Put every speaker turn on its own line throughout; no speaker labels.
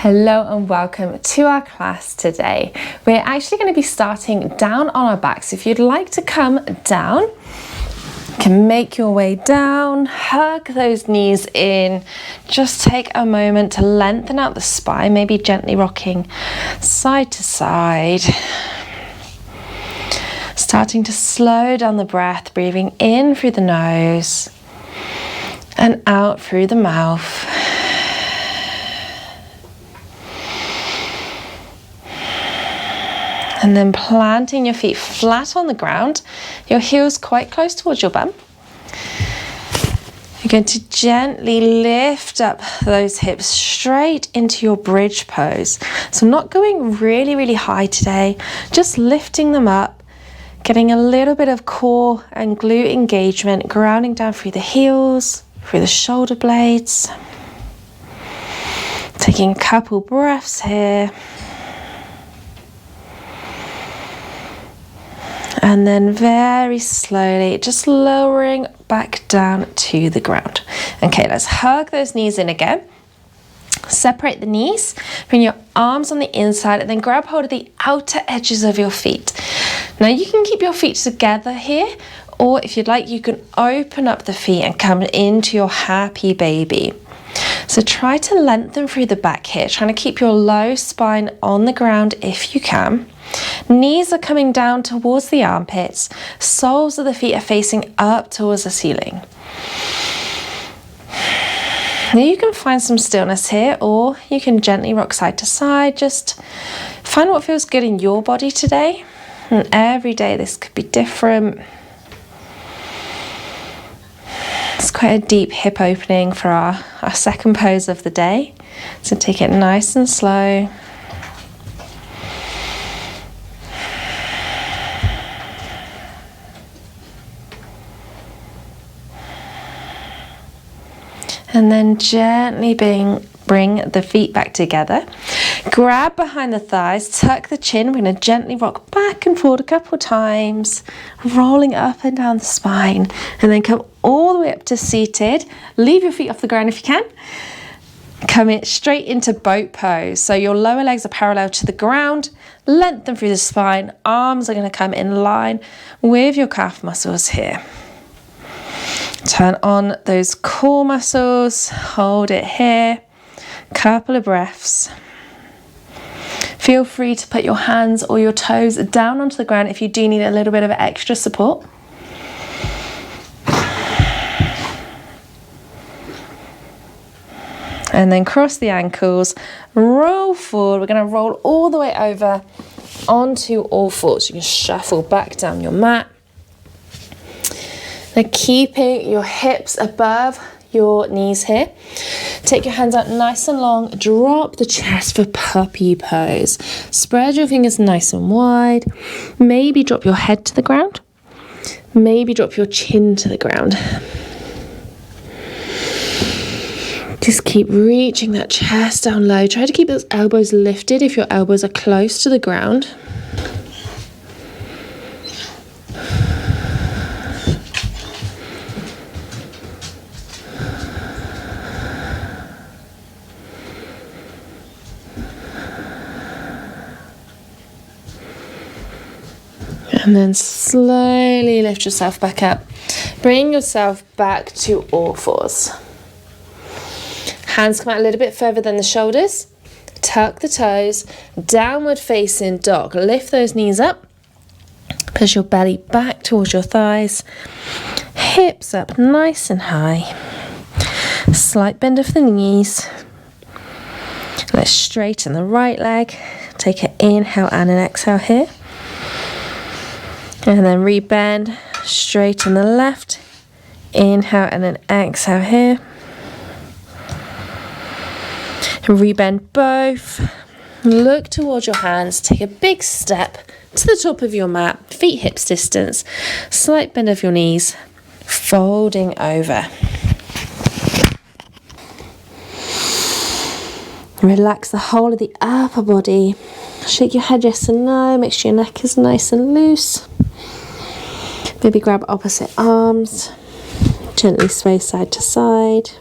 Hello and welcome to our class today. We're actually going to be starting down on our backs. If you'd like to come down, you can make your way down, hug those knees in. Just take a moment to lengthen out the spine, maybe gently rocking side to side. Starting to slow down the breath, breathing in through the nose and out through the mouth. And then planting your feet flat on the ground, your heels quite close towards your bum. You're going to gently lift up those hips straight into your bridge pose. So I'm not going really high today, just lifting them up, getting a little bit of core and glute engagement, grounding down through the heels, through the shoulder blades. Taking a couple breaths here. And then very slowly, just lowering back down to the ground. Okay, let's hug those knees in again. Separate the knees, bring your arms on the inside, and then grab hold of the outer edges of your feet. Now you can keep your feet together here, or if you'd like, you can open up the feet and come into your happy baby. So try to lengthen through the back here, trying to keep your low spine on the ground if you can. Knees are coming down towards the armpits. Soles of the feet are facing up towards the ceiling. Now you can find some stillness here, or you can gently rock side to side. Just find what feels good in your body today. And every day this could be different. It's quite a deep hip opening for our second pose of the day. So take it nice and slow. And then gently bring the feet back together. Grab behind the thighs, tuck the chin. We're going to gently rock back and forward a couple times, rolling up and down the spine. And then come all the way up to seated. Leave your feet off the ground if you can. Come in straight into boat pose. So your lower legs are parallel to the ground. Lengthen through the spine. Arms are going to come in line with your calf muscles here. Turn on those core muscles, hold it here, couple of breaths. Feel free to put your hands or your toes down onto the ground if you do need a little bit of extra support. And then cross the ankles, roll forward. We're going to roll all the way over onto all fours. You can shuffle back down your mat. Now keeping your hips above your knees here. Take your hands out nice and long. Drop the chest for puppy pose. Spread your fingers nice and wide. Maybe drop your head to the ground. Maybe drop your chin to the ground. Just keep reaching that chest down low. Try to keep those elbows lifted if your elbows are close to the ground. And then slowly lift yourself back up. Bring yourself back to all fours. Hands come out a little bit further than the shoulders. Tuck the toes. Downward facing dog. Lift those knees up. Push your belly back towards your thighs. Hips up nice and high. Slight bend of the knees. Let's straighten the right leg. Take an inhale and an exhale here. And then rebend, straighten the left, inhale and then exhale here. And rebend both, look towards your hands, take a big step to the top of your mat, feet hips distance, slight bend of your knees, folding over. Relax the whole of the upper body, shake your head yes and no, make sure your neck is nice and loose. Maybe grab opposite arms, gently sway side to side.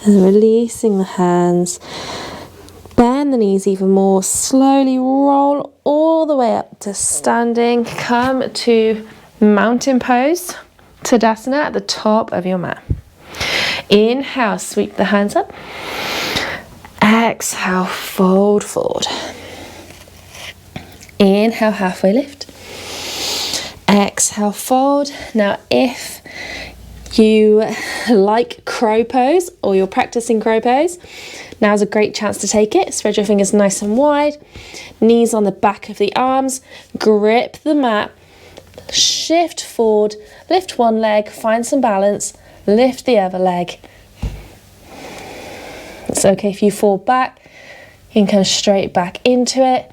And releasing the hands. Bend the knees even more. Slowly roll all the way up to standing. Come to mountain pose, Tadasana, at the top of your mat. Inhale, sweep the hands up. Exhale, fold forward. Inhale, halfway lift. Exhale, fold. Now, if you like crow pose or you're practicing crow pose, now's a great chance to take it. Spread your fingers nice and wide, knees on the back of the arms, grip the mat, shift forward, lift one leg, find some balance, lift the other leg. It's okay if you fall back, you can come straight back into it,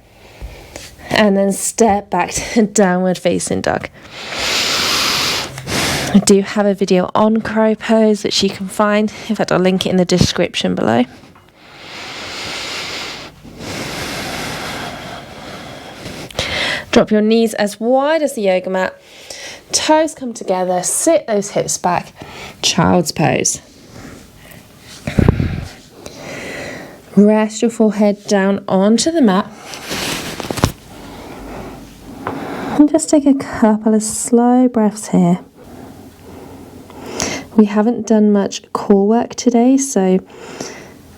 and then step back to downward facing dog. I do have a video on crow pose which you can find. In fact, I'll link it in the description below. Drop your knees as wide as the yoga mat. Toes come together. Sit those hips back. Child's pose. Rest your forehead down onto the mat. And just take a couple of slow breaths here. We haven't done much core work today, so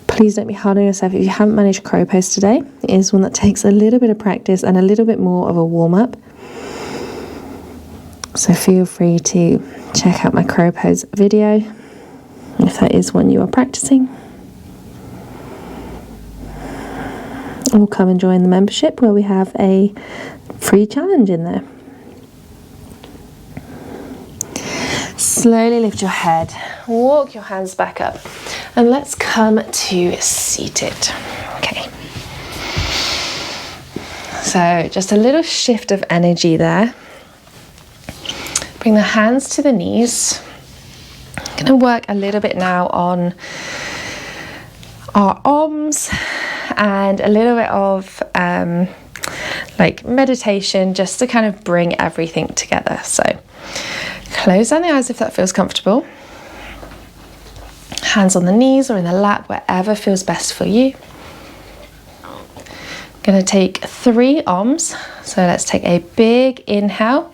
please don't be hard on yourself if you haven't managed crow pose today. It is one that takes a little bit of practice and a little bit more of a warm-up. So feel free to check out my crow pose video if that is one you are practicing. Or come and join the membership where we have a free challenge in there. Slowly lift your head, walk your hands back up, and let's come to seated. Okay. So just a little shift of energy there. Bring the hands to the knees. I'm going to work a little bit now on our arms and a little bit of like meditation, just to kind of bring everything together. So close down the eyes if that feels comfortable. Hands on the knees or in the lap, wherever feels best for you. I'm going to take 3 Oms. So let's take a big inhale.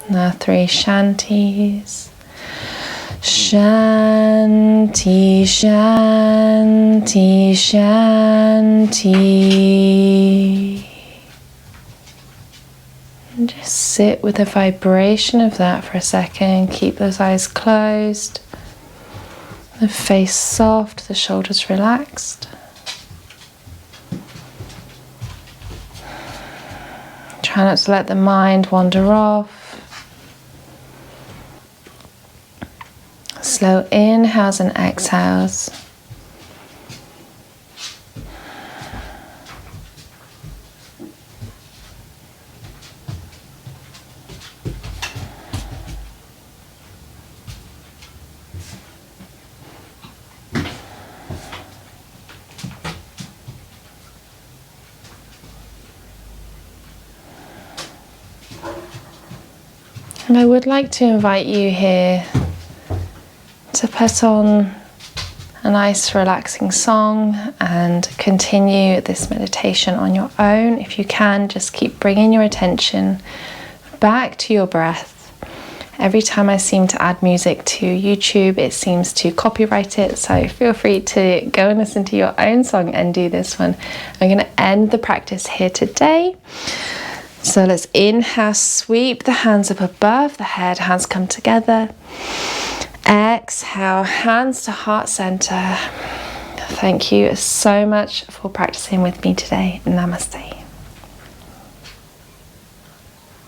Now 3 shanties. Shanti, shanti, shanti. And just sit with the vibration of that for a second. Keep those eyes closed. The face soft, the shoulders relaxed. Try not to let the mind wander off. Slow inhales and exhales. And I would like to invite you here to put on a nice relaxing song and continue this meditation on your own. If you can, just keep bringing your attention back to your breath. Every time I seem to add music to YouTube, it seems to copyright it, so feel free to go and listen to your own song and do this one. I'm going to end the practice here today. So let's inhale, sweep the hands up above the head, hands come together. Exhale, hands to heart center. Thank you so much for practicing with me today. Namaste.